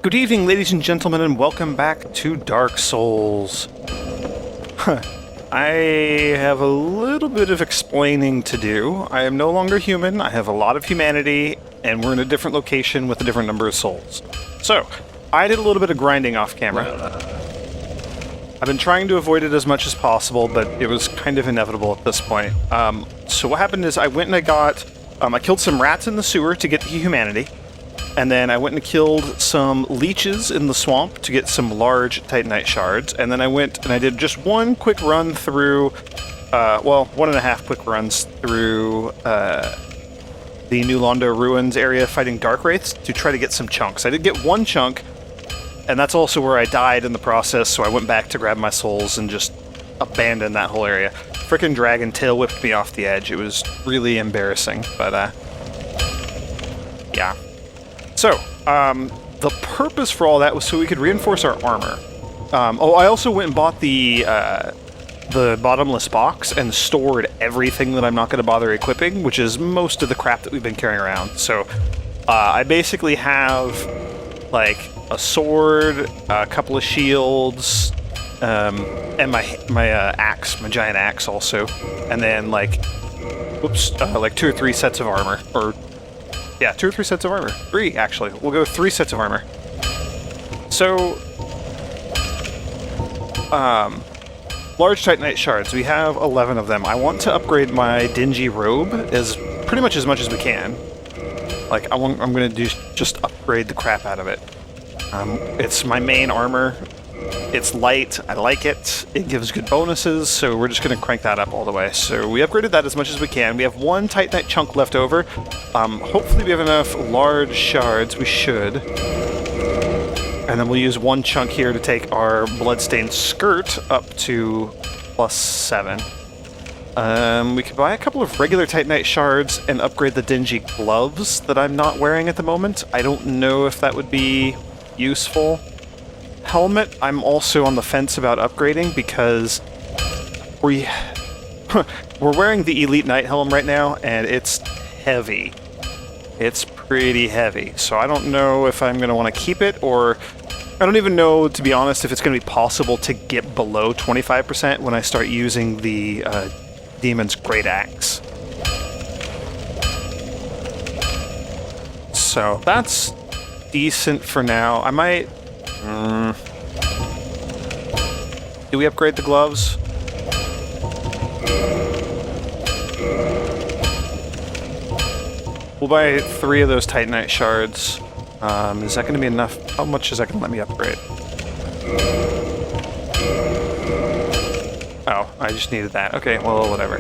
Good evening, ladies and gentlemen, and welcome back to Dark Souls. I have a little bit of explaining to do. I am no longer human, I have a lot of humanity, and we're in a different location with a different number of souls. So, I did a little bit of grinding off camera. I've been trying to avoid it as much as possible, but it was kind of inevitable at this point. So what happened is I went and I killed some rats in the sewer to get the humanity. And then I went and killed some leeches in the swamp to get some large Titanite shards. And then I went and I did just one quick run through, well, 1.5 quick runs through the New Londo Ruins area fighting Dark Wraiths to try to get some chunks. I did get one chunk, and that's also where I died in the process, so I went back to grab my souls and just abandoned that whole area. Frickin' dragon tail whipped me off the edge. It was really embarrassing, but yeah. So, the purpose for all that was so we could reinforce our armor. I also went and bought the bottomless box and stored everything that I'm not going to bother equipping, which is most of the crap that we've been carrying around. So, I basically have, like, a sword, a couple of shields, and my axe, my giant axe also, and then, like, like 2 or 3 sets of armor, or... yeah, 2 or 3 sets of armor. 3, actually. We'll go with 3 sets of armor. So, large Titanite shards. We have 11 of them. I want to upgrade my dingy robe pretty much as we can. Like, I'm going to just upgrade the crap out of it. It's my main armor. It's light. I like it. It gives good bonuses, so we're just going to crank that up all the way. So we upgraded that as much as we can. We have 1 Titanite chunk left over. Hopefully we have enough large shards. We should. And then we'll use 1 chunk here to take our bloodstained skirt up to +7. We could buy a couple of regular Titanite shards and upgrade the dingy gloves that I'm not wearing at the moment. I don't know if that would be useful. Helmet, I'm also on the fence about upgrading because we're wearing the Elite Knight helm right now, and it's heavy. It's pretty heavy, so I don't know if I'm going to want to keep it, or I don't even know, to be honest, if it's going to be possible to get below 25% when I start using the Demon's Great Axe. So that's decent for now. I might... do we upgrade the gloves? We'll buy 3 of those Titanite shards. Is that going to be enough? How much is that going to let me upgrade? Oh, I just needed that. Okay, well, whatever.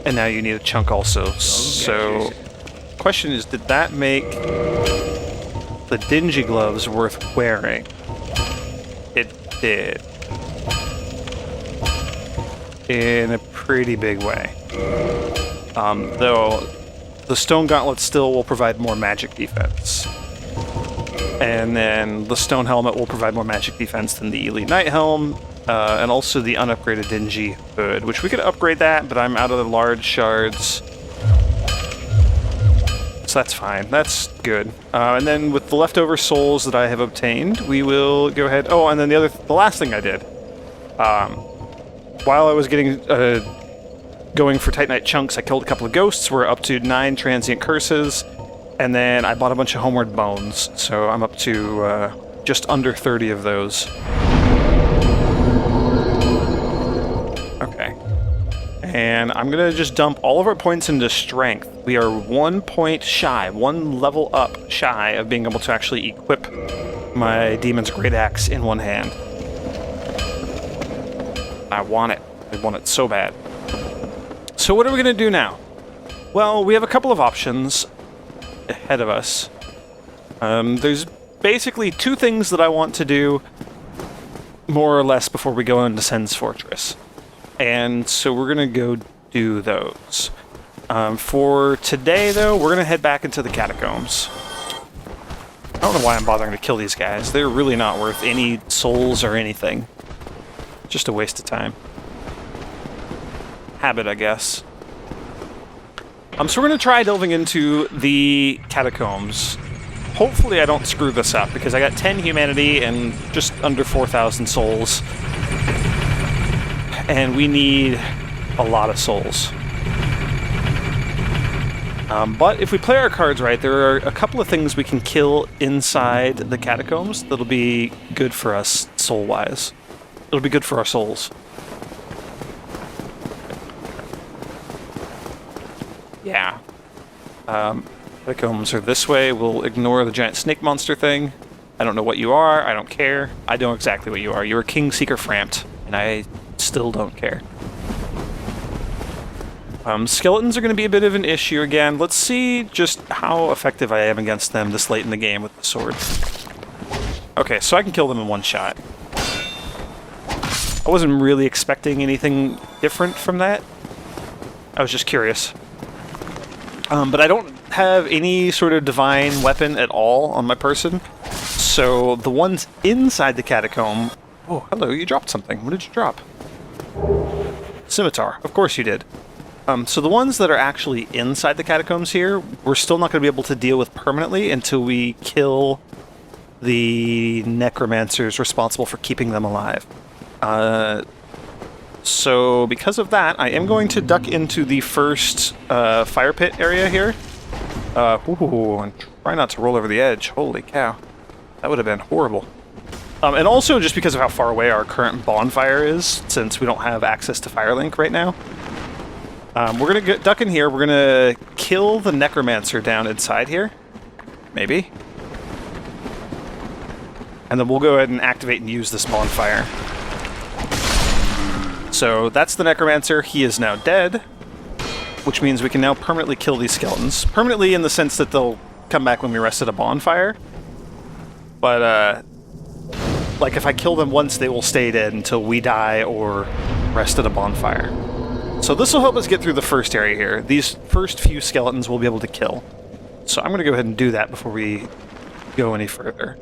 And now you need a chunk also. So, question is, did that make the dingy gloves worth wearing? It did. In a pretty big way. Though the stone gauntlets still will provide more magic defense. And then the stone helmet will provide more magic defense than the Elite Knight helm, and also the unupgraded dingy hood, which we could upgrade that, but I'm out of the large shards. So that's fine. That's good. And then with the leftover souls that I have obtained, we will go ahead... Oh, and then the last thing I did, while I was going for Titanite chunks, I killed a couple of ghosts. We're up to 9 transient curses, and then I bought a bunch of homeward bones, so I'm up to just under 30 of those. Okay. And I'm going to just dump all of our points into strength. We are 1 point shy, 1 level up shy of being able to actually equip my Demon's Great Axe in one hand. I want it. I want it so bad. So what are we going to do now? Well, we have a couple of options ahead of us. There's basically 2 things that I want to do, more or less, before we go into Sen's Fortress. And so we're going to go do those. For today, though, we're going to head back into the catacombs. I don't know why I'm bothering to kill these guys. They're really not worth any souls or anything. Just a waste of time. Habit, I guess. So we're going to try delving into the catacombs. Hopefully I don't screw this up, because I got 10 humanity and just under 4,000 souls. And we need a lot of souls. But if we play our cards right, there are a couple of things we can kill inside the catacombs that'll be good for us soul-wise. It'll be good for our souls. Yeah. Catacombs are this way. We'll ignore the giant snake monster thing. I don't know what you are. I don't care. I know exactly what you are. You're a King Seeker Frampt, and I still don't care. Skeletons are going to be a bit of an issue again. Let's see just how effective I am against them this late in the game with the sword. Okay, so I can kill them in one shot. I wasn't really expecting anything different from that. I was just curious. But I don't have any sort of divine weapon at all on my person. So the ones inside the catacomb... Oh, hello, you dropped something. What did you drop? Scimitar. Of course you did. So the ones that are actually inside the catacombs here, we're still not going to be able to deal with permanently until we kill the necromancers responsible for keeping them alive. So because of that, I am going to duck into the first fire pit area here. And try not to roll over the edge. Holy cow. That would have been horrible. And also just because of how far away our current bonfire is, since we don't have access to Firelink right now. We're going to duck in here. We're going to kill the necromancer down inside here. Maybe. And then we'll go ahead and activate and use this bonfire. So that's the necromancer. He is now dead, which means we can now permanently kill these skeletons. Permanently in the sense that they'll come back when we rest at a bonfire. But, like, if I kill them once, they will stay dead until we die or rest at a bonfire. So this will help us get through the first area here. These first few skeletons we'll be able to kill. So I'm going to go ahead and do that before we go any further.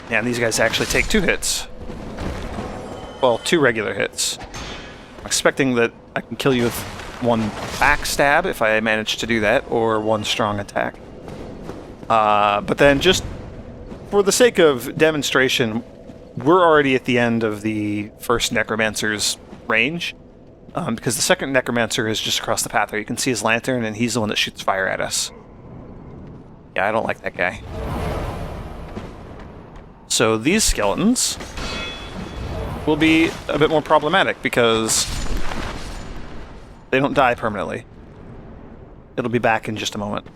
Yeah, and these guys actually take 2 hits. Well, 2 regular hits. I'm expecting that I can kill you with 1 backstab if I manage to do that, or 1 strong attack. But then just for the sake of demonstration, we're already at the end of the first necromancer's range, because the second necromancer is just across the path there. You can see his lantern, and he's the one that shoots fire at us. Yeah, I don't like that guy. So these skeletons will be a bit more problematic because they don't die permanently. It'll be back in just a moment.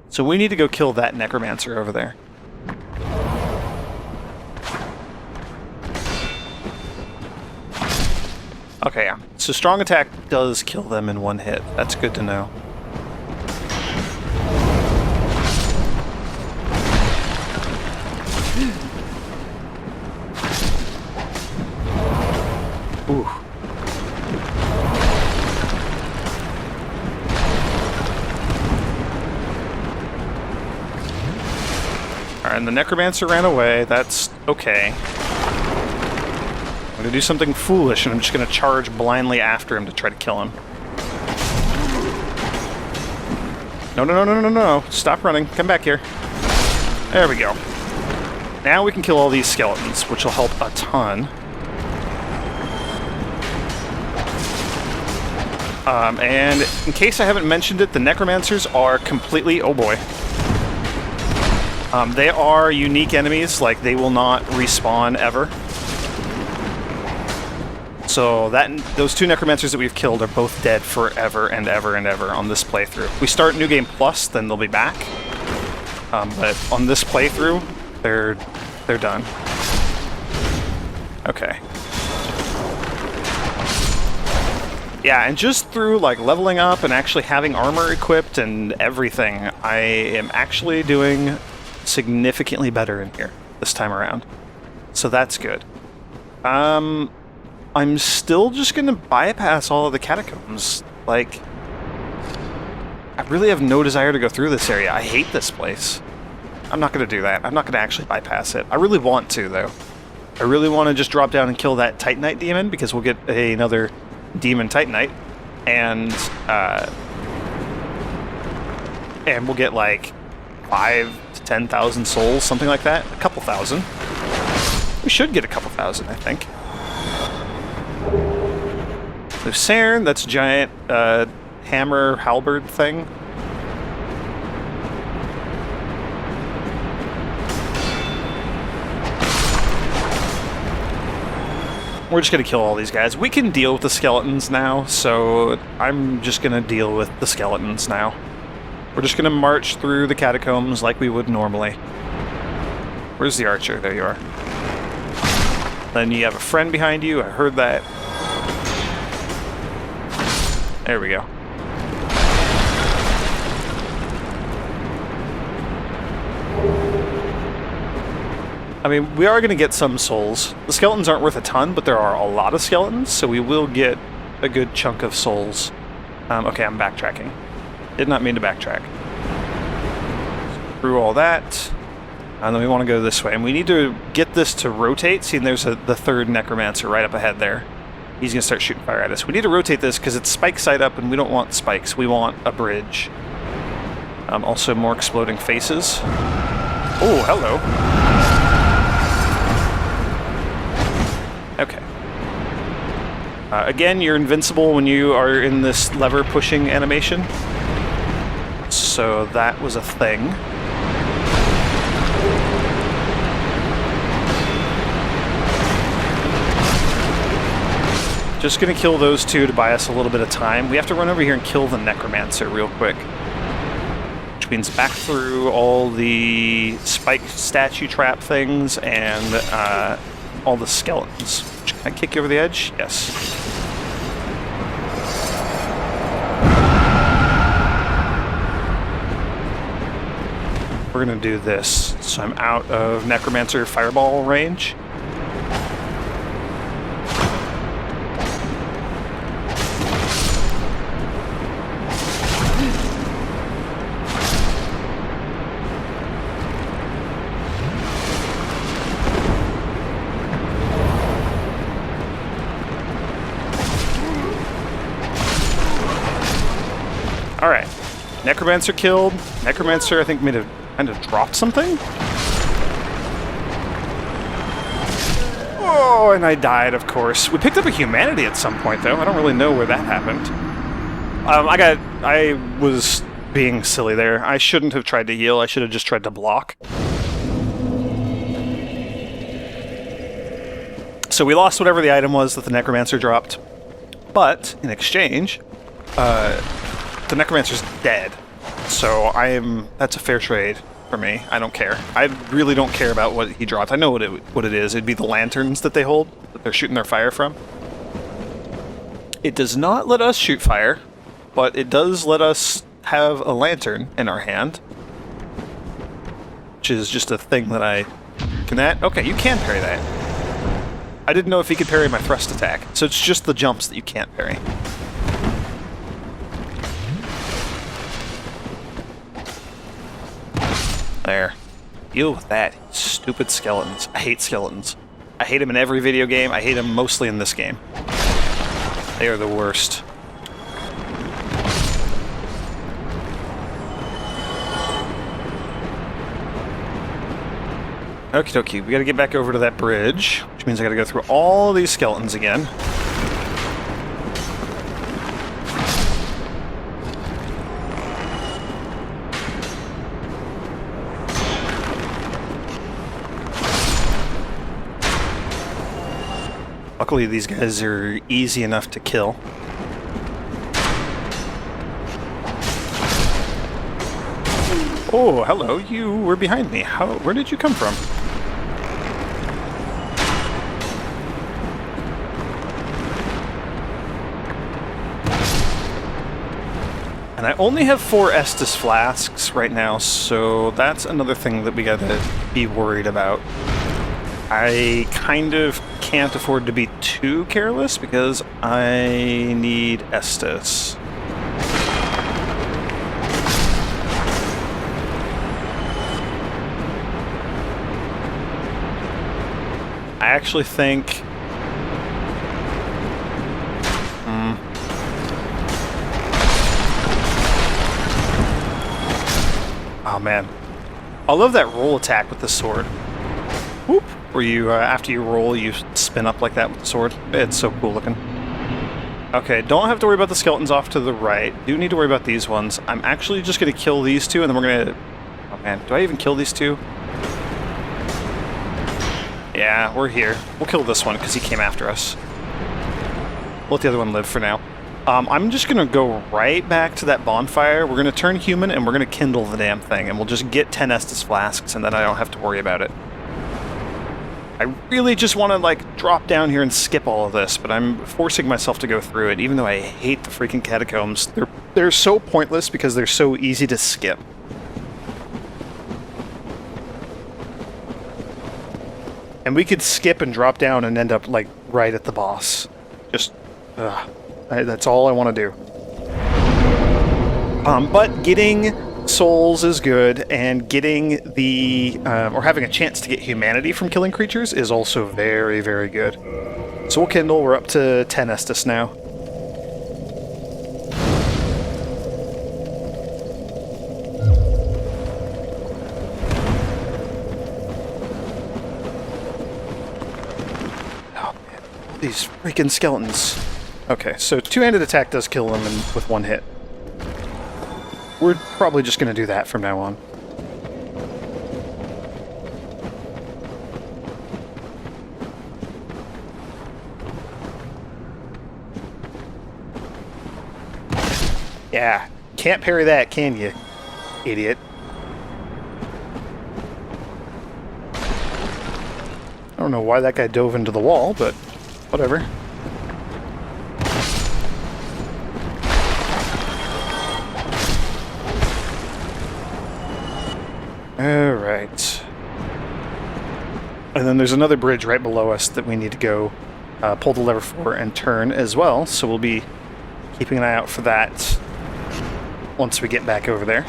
So we need to go kill that necromancer over there. Okay, yeah. So strong attack does kill them in 1 hit. That's good to know. Ooh. Alright, and the necromancer ran away. That's okay. I'm going to do something foolish, and I'm just going to charge blindly after him to try to kill him. No, no, no, no, no, no. Stop running. Come back here. There we go. Now we can kill all these skeletons, which will help a ton. And in case I haven't mentioned it, the necromancers are completely... Oh boy. They are unique enemies, like they will not respawn ever. So those 2 necromancers that we've killed are both dead forever and ever and ever on this playthrough. If we start New Game Plus, then they'll be back. But on this playthrough, they're done. Okay. Yeah, and just through like leveling up and actually having armor equipped and everything, I am actually doing significantly better in here this time around. So that's good. I'm still just going to bypass all of the catacombs. Like, I really have no desire to go through this area. I hate this place. I'm not going to do that. I'm not going to actually bypass it. I really want to, though. I I really want to just drop down and kill that Titanite demon because we'll get another demon Titanite, and we'll get like 5,000 to 10,000 souls, something like that. A couple thousand. We should get a couple thousand, I think. Lucerne, that's a giant hammer halberd thing. We're just going to kill all these guys. We can deal with the skeletons now, so I'm just going to deal with the skeletons now. We're just going to march through the catacombs like we would normally. Where's the archer? There you are. Then you have a friend behind you. I heard that. There we go. I mean, we are going to get some souls. The skeletons aren't worth a ton, but there are a lot of skeletons, so we will get a good chunk of souls. Okay, I'm backtracking. Did not mean to backtrack. Through all that, and then we want to go this way. And we need to get this to rotate. See, there's the third necromancer right up ahead there. He's going to start shooting fire at us. We need to rotate this because it's spike side up, and we don't want spikes. We want a bridge. Also, more exploding faces. Oh, hello. Okay. Again, you're invincible when you are in this lever pushing animation. So that was a thing. Just gonna kill those two to buy us a little bit of time. We have to run over here and kill the necromancer real quick. Which means back through all the spike statue trap things and all the skeletons. Can I kick you over the edge? Yes. We're gonna do this. So I'm out of necromancer fireball range. Alright. Necromancer killed. Necromancer, I think, kind of dropped something? Oh, and I died, of course. We picked up a humanity at some point, though. I don't really know where that happened. I was being silly there. I shouldn't have tried to heal. I should have just tried to block. So we lost whatever the item was that the necromancer dropped. But, in exchange, the necromancer's dead. So that's a fair trade for me. I don't care. I really don't care about what he dropped. I know what it is. It'd be the lanterns that they hold, that they're shooting their fire from. It does not let us shoot fire, but it does let us have a lantern in our hand. Which is just a thing that okay, you can parry that. I didn't know if he could parry my thrust attack. So it's just the jumps that you can't parry. There. Deal with that, stupid skeletons. I hate skeletons. I hate them in every video game. I hate them mostly in this game. They are the worst. Okie dokie, we gotta get back over to that bridge, which means I gotta go through all these skeletons again. Luckily, these guys are easy enough to kill. Oh, hello, you were behind me. Where did you come from? And I only have 4 Estus flasks right now, so that's another thing that we gotta be worried about. I kind of can't afford to be too careless because I need Estus. I actually think... Oh, man. I love that roll attack with the sword. Whoop! Where you, after you roll, you spin up like that with the sword. It's so cool looking. Okay, don't have to worry about the skeletons off to the right. Do need to worry about these ones. I'm actually just going to kill these two, and then we're going to... Oh, man. Do I even kill these two? Yeah, we're here. We'll kill this one, because he came after us. We'll let the other one live for now. I'm just going to go right back to that bonfire. We're going to turn human, and we're going to kindle the damn thing, and we'll just get 10 Estus flasks, and then I don't have to worry about it. I really just want to, like, drop down here and skip all of this, but I'm forcing myself to go through it, even though I hate the freaking catacombs. They're so pointless because they're so easy to skip. And we could skip and drop down and end up, like, right at the boss. Just, that's all I want to do. But getting souls is good, and getting the, or having a chance to get humanity from killing creatures is also very, very good. So we'll kindle, we're up to 10 Estus now. Oh man, these freaking skeletons. Okay, so two-handed attack does kill them with one hit. We're probably just going to do that from now on. Yeah, can't parry that, can you, idiot? I don't know why that guy dove into the wall, but whatever. Alright. And then there's another bridge right below us that we need to go pull the lever for and turn as well, so we'll be keeping an eye out for that once we get back over there.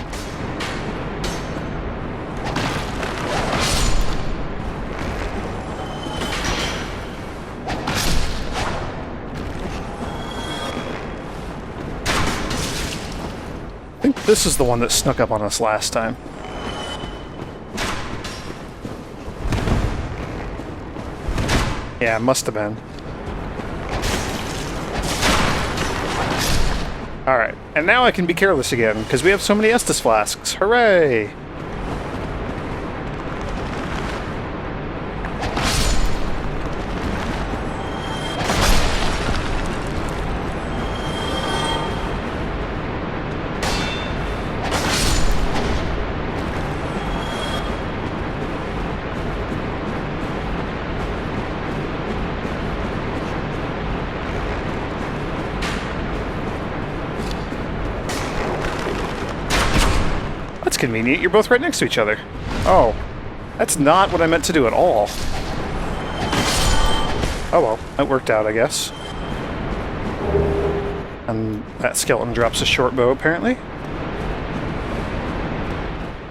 I think this is the one that snuck up on us last time. Yeah, it must have been. Alright, and now I can be careless again, because we have so many Estus flasks. Hooray! Convenient, you're both right next to each other. Oh, that's not what I meant to do at all. Oh well, that worked out, I guess. And that skeleton drops a short bow, apparently.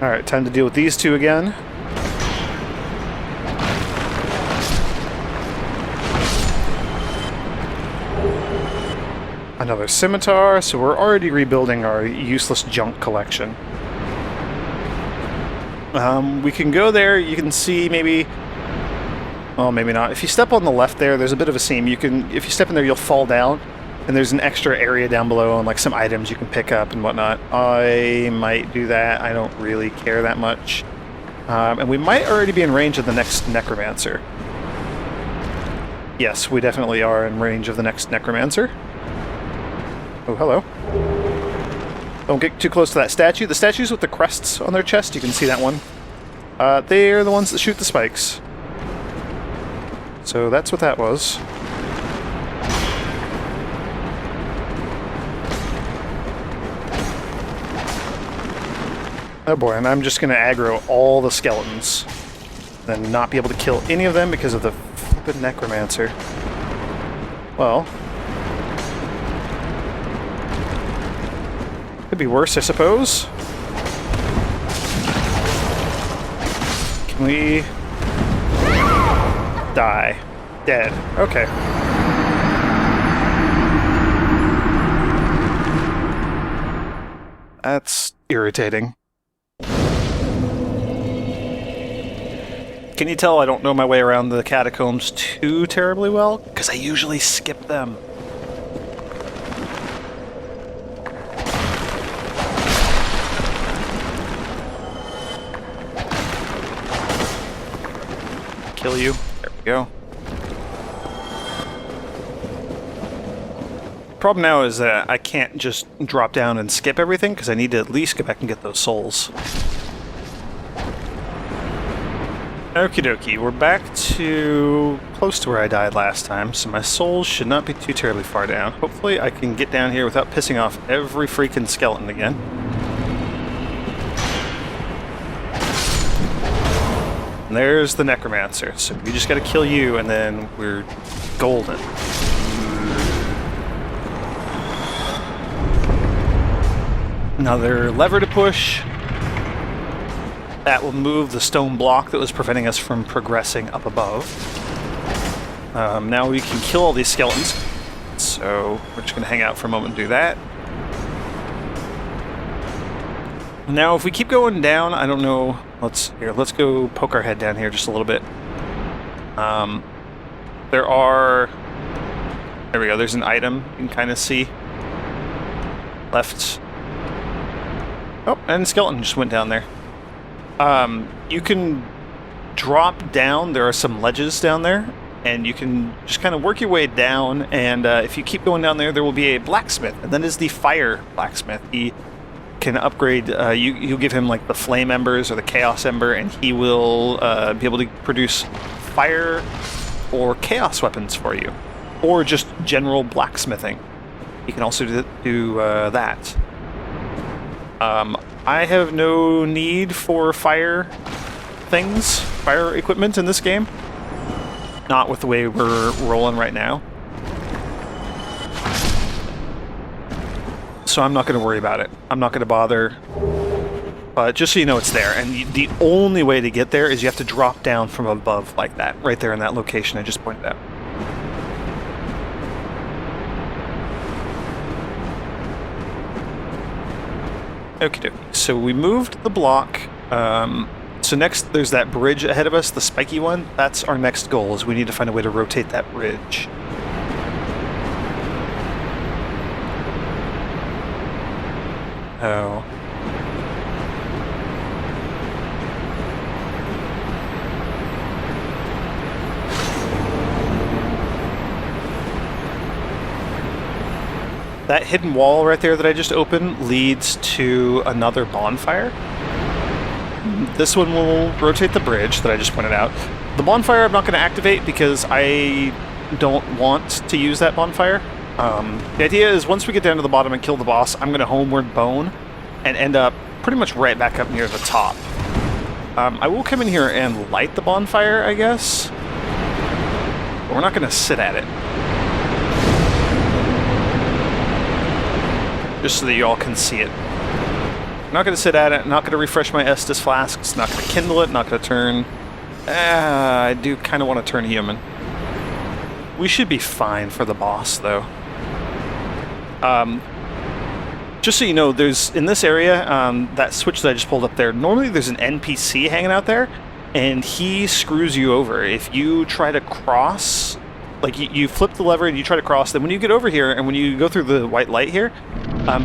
Alright, time to deal with these two again. Another scimitar, so we're already rebuilding our useless junk collection. We can go there, you can see maybe... Well, maybe not. If you step on the left there, there's a bit of a seam. You can, if you step in there, you'll fall down, and there's an extra area down below and like some items you can pick up and whatnot. I might do that. I don't really care that much. And we might already be in range of the next Necromancer. Yes, we definitely are in range of the next Necromancer. Oh, hello. Don't get too close to that statue. The statues with the crests on their chest, you can see that one. They're the ones that shoot the spikes. So that's what that was. Oh boy, and I'm just going to aggro all the skeletons. Then not be able to kill any of them because of the flippin' Necromancer. Well... could be worse, I suppose. Can we... Die. Dead. Okay. That's irritating. Can you tell I don't know my way around the catacombs too terribly well? Because I usually skip them. Kill you. There we go. Problem now is that I can't just drop down and skip everything because I need to at least go back and get those souls. Okie dokie, we're back to close to where I died last time, so my souls should not be too terribly far down. Hopefully I can get down here without pissing off every freaking skeleton again. And there's the Necromancer, so we just gotta kill you and then we're golden. Another lever to push. That will move the stone block that was preventing us from progressing up above. Now we can kill all these skeletons. So we're just going to hang out for a moment and do that. Now if we keep going down, I don't know. Let's go poke our head down here just a little bit. There we go. There's an item you can kind of see. Left. Oh, and skeleton just went down there. You can drop down. There are some ledges down there, and you can just kind of work your way down, and if you keep going down there, there will be a blacksmith, and that is the fire blacksmith. He can upgrade, you give him like the flame embers or the chaos ember, and he will be able to produce fire or chaos weapons for you, or just general blacksmithing. You can also do that. I have no need for fire equipment in this game. Not with the way we're rolling right now. So I'm not going to worry about it. I'm not going to bother. But just so you know, it's there. And the only way to get there is you have to drop down from above like that. Right there in that location I just pointed out. Okie dokie. So we moved the block. So next there's that bridge ahead of us, the spiky one. That's our next goal, is we need to find a way to rotate that bridge. Oh. That hidden wall right there that I just opened leads to another bonfire. This one will rotate the bridge that I just pointed out. The bonfire I'm not going to activate because I don't want to use that bonfire. The idea is once we get down to the bottom and kill the boss, I'm going to homeward bone and end up pretty much right back up near the top. I will come in here and light the bonfire, I guess. But we're not going to sit at it. Just so that you all can see it. I'm not going to sit at it, not going to refresh my Estus flasks, not going to kindle it, not going to turn... I do kind of want to turn human. We should be fine for the boss, though. Just so you know, there's, in this area, that switch that I just pulled up there, normally there's an NPC hanging out there, and he screws you over. If you try to cross... Like, you flip the lever and you try to cross, then when you get over here and when you go through the white light here,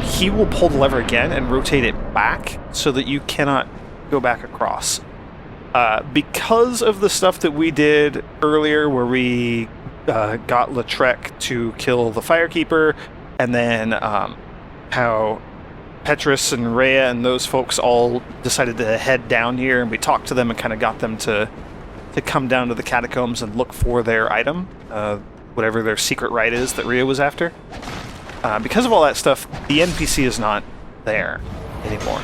he will pull the lever again and rotate it back so that you cannot go back across. Because of the stuff that we did earlier where we got Lautrec to kill the Firekeeper, and then how Petrus and Rhea and those folks all decided to head down here, and we talked to them and kind of got them to come down to the catacombs and look for their item, whatever their secret rite is that Rhea was after. Because of all that stuff, the NPC is not there anymore.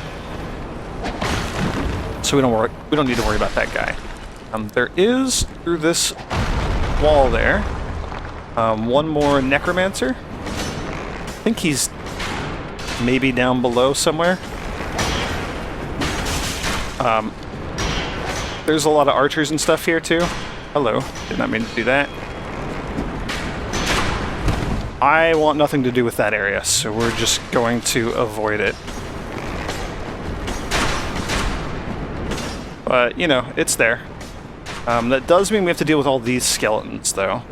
So we don't need to worry about that guy. There is, through this wall there, one more Necromancer. I think he's maybe down below somewhere. There's a lot of archers and stuff here too. hello. Did not mean to do that. I want nothing to do with that area, so we're just going to avoid it. But, you know, it's there. That does mean we have to deal with all these skeletons, though.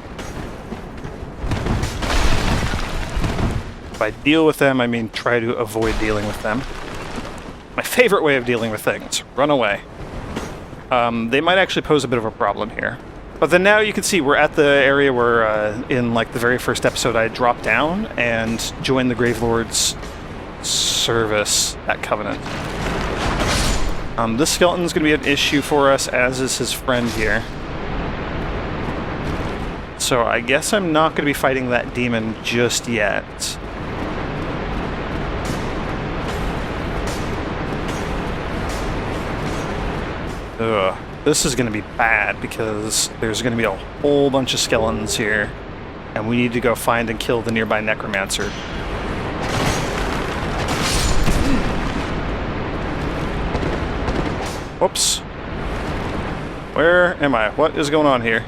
By deal with them, I mean try to avoid dealing with them. My favorite way of dealing with things. Run away. They might actually pose a bit of a problem here. But then now you can see we're at the area where, in like the very first episode, I dropped down and joined the Gravelord's service at Covenant. This skeleton's going to be an issue for us, as is his friend here. So I guess I'm not going to be fighting that demon just yet. Ugh. This is going to be bad because there's going to be a whole bunch of skeletons here, and we need to go find and kill the nearby necromancer. Whoops. Where am I? What is going on here?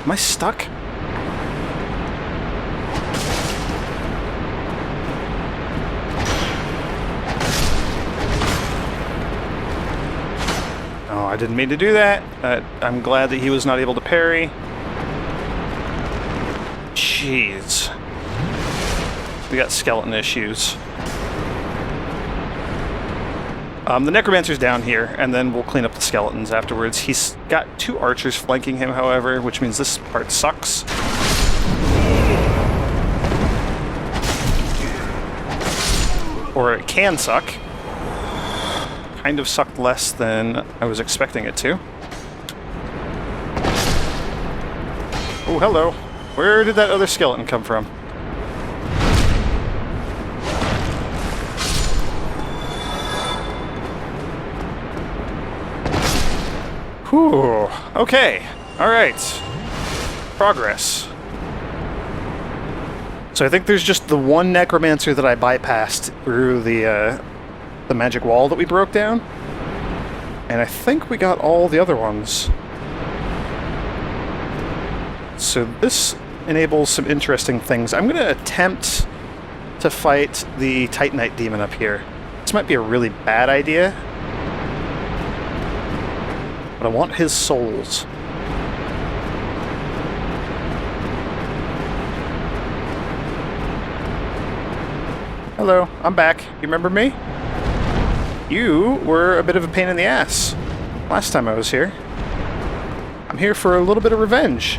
Am I stuck? Oh, I didn't mean to do that. I'm glad that he was not able to parry. Jeez. We got skeleton issues. The necromancer's down here, and then we'll clean up the skeletons afterwards. He's got 2 archers flanking him, however, which means this part sucks. Or it can suck. Kind of sucked less than I was expecting it to. Oh, hello. Where did that other skeleton come from? Whew. Okay. Alright. Progress. So I think there's just the one necromancer that I bypassed through the magic wall that we broke down. And I think we got all the other ones. So this enables some interesting things. I'm going to attempt to fight the Titanite demon up here. This might be a really bad idea. But I want his souls. Hello, I'm back. You remember me? You were a bit of a pain in the ass last time I was here. I'm here for a little bit of revenge.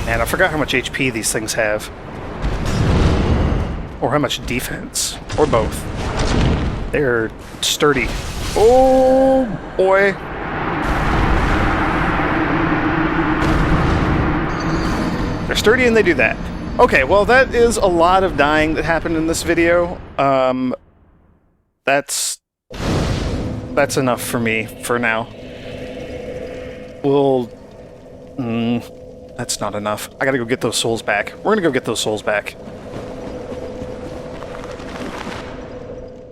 Man, I forgot how much HP these things have. Or how much defense. Or both. They're sturdy. Oh, boy. They're sturdy and they do that. Okay, well, that is a lot of dying that happened in this video. That's enough for me for now. We'll... that's not enough. I gotta go get those souls back. We're gonna go get those souls back.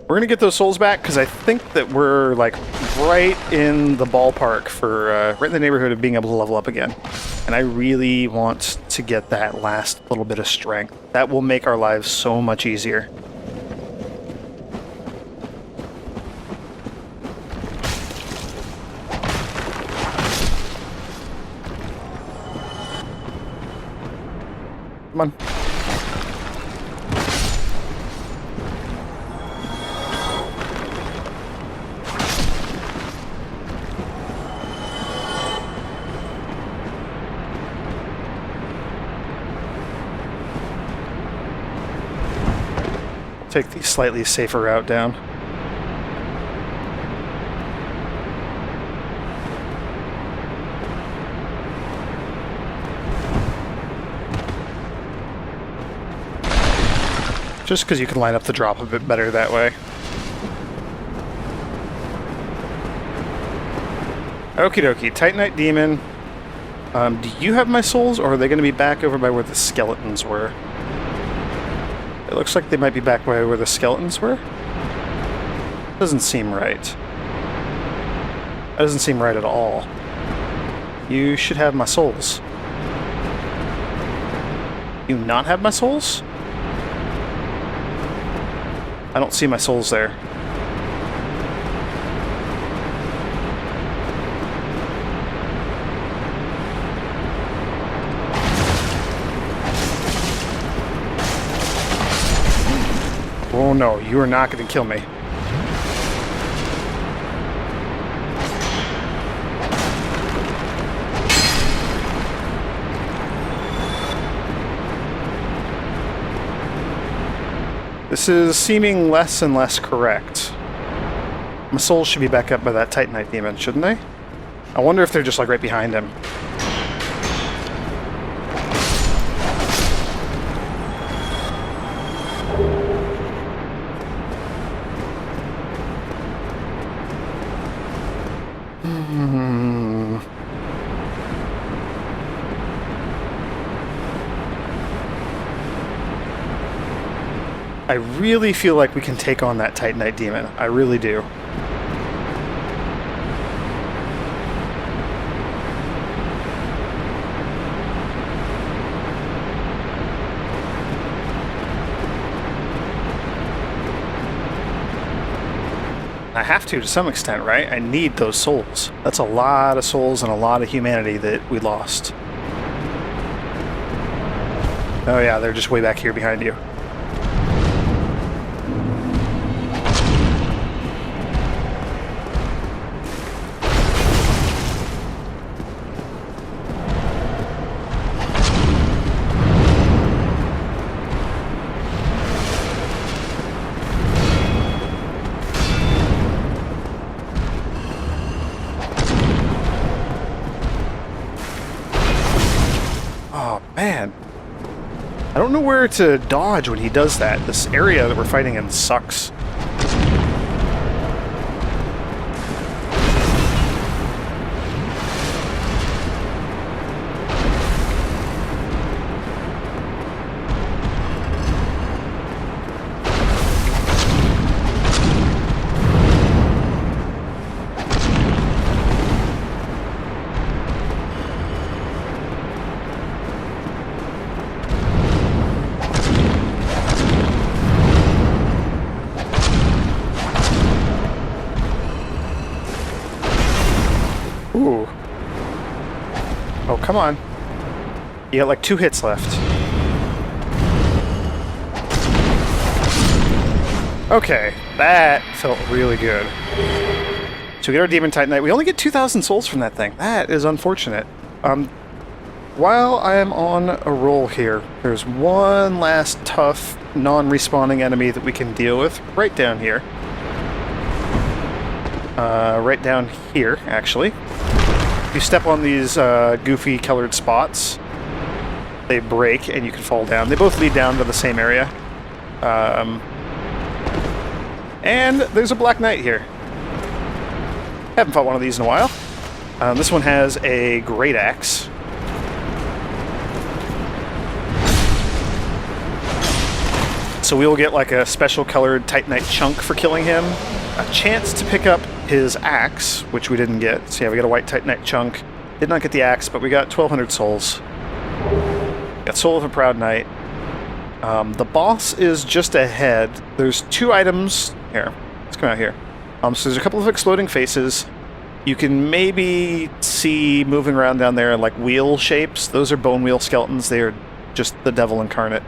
We're gonna get those souls back because I think that we're like right in the ballpark for right in the neighborhood of being able to level up again. And I really want to get that last little bit of strength. That will make our lives so much easier. Come on. Take the slightly safer route down. Just because you can line up the drop a bit better that way. Okie dokie, Titanite Demon. Do you have my souls, or are they going to be back over by where the skeletons were? It looks like they might be back by where the skeletons were. Doesn't seem right. That doesn't seem right at all. You should have my souls. You not have my souls? I don't see my souls there. Oh no, you are not going to kill me. This is seeming less and less correct. My souls should be back up by that Titanite demon, shouldn't they? I wonder if they're just like right behind him. I really feel like we can take on that Titanite demon. I really do. I have to some extent, right? I need those souls. That's a lot of souls and a lot of humanity that we lost. Oh yeah, they're just way back here behind you. Man, I don't know where to dodge when he does that. This area that we're fighting in sucks. Ooh. Oh, come on. You got like 2 hits left. Okay, that felt really good. So we get our Demon Titanite. We only get 2,000 souls from that thing. That is unfortunate. While I am on a roll here, there's one last tough, non-respawning enemy that we can deal with right down here. Right down here, actually. If you step on these goofy colored spots, they break and you can fall down. They both lead down to the same area. And there's a Black Knight here. Haven't fought one of these in a while. This one has a Great Axe. So we will get like a special colored Titanite chunk for killing him. A chance to pick up his axe, which we didn't get. So yeah, we got a white Titanite chunk. Did not get the axe, but we got 1,200 souls. Got Soul of a Proud Knight. The boss is just ahead. There's 2 items. Here, let's come out here. So there's a couple of exploding faces. You can maybe see moving around down there like wheel shapes. Those are bone wheel skeletons. They are just the devil incarnate.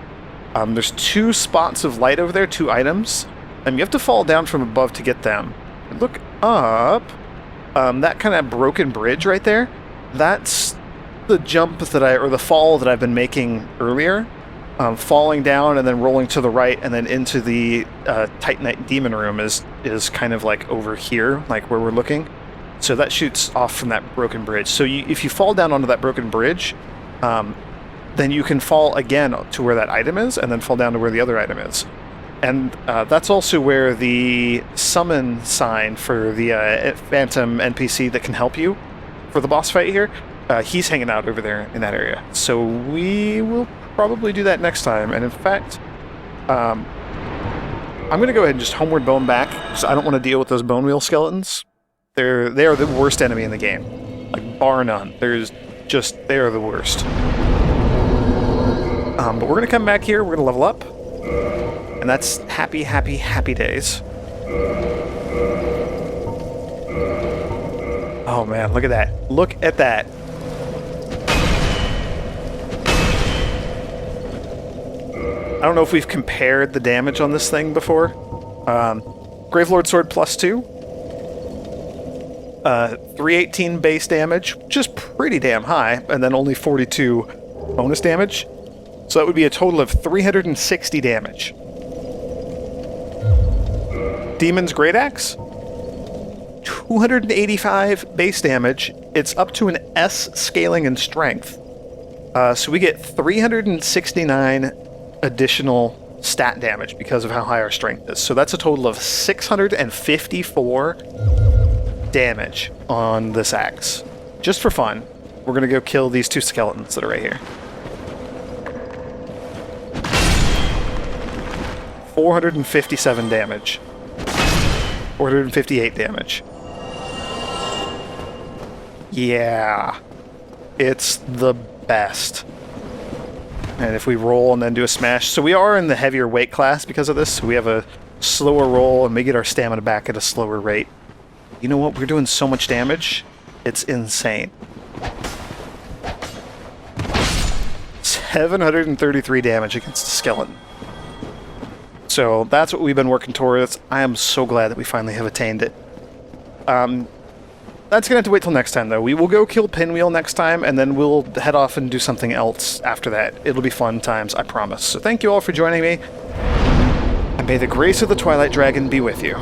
There's 2 spots of light over there, 2 items. And you have to fall down from above to get them. Look up. That kind of broken bridge right there, that's the jump that or the fall that I've been making earlier. Falling down and then rolling to the right and then into the Titanite Demon Room is kind of like over here, like where we're looking. So that shoots off from that broken bridge. So if you fall down onto that broken bridge, then you can fall again to where that item is and then fall down to where the other item is. And that's also where the summon sign for the Phantom NPC that can help you for the boss fight here, he's hanging out over there in that area. So we will probably do that next time. And in fact, I'm going to go ahead and just homeward bone back, because I don't want to deal with those bone wheel skeletons. They are the worst enemy in the game, like bar none. They are the worst. But we're going to come back here. We're going to level up. And that's happy, happy, happy days. Oh man, look at that. Look at that. I don't know if we've compared the damage on this thing before. Gravelord Sword +2. 318 base damage, which is pretty damn high, and then only 42 bonus damage. So that would be a total of 360 damage. Demon's Great Axe, 285 base damage. It's up to an S scaling in strength. So we get 369 additional stat damage because of how high our strength is. So that's a total of 654 damage on this axe. Just for fun, we're going to go kill these two skeletons that are right here. 457 damage. 458 damage. Yeah. It's the best. And if we roll and then do a smash... So we are in the heavier weight class because of this. So we have a slower roll and we get our stamina back at a slower rate. You know what? We're doing so much damage. It's insane. 733 damage against a skeleton. So that's what we've been working towards. I am so glad that we finally have attained it. That's going to have to wait till next time, though. We will go kill Pinwheel next time, and then we'll head off and do something else after that. It'll be fun times, I promise. So thank you all for joining me, and may the grace of the Twilight Dragon be with you.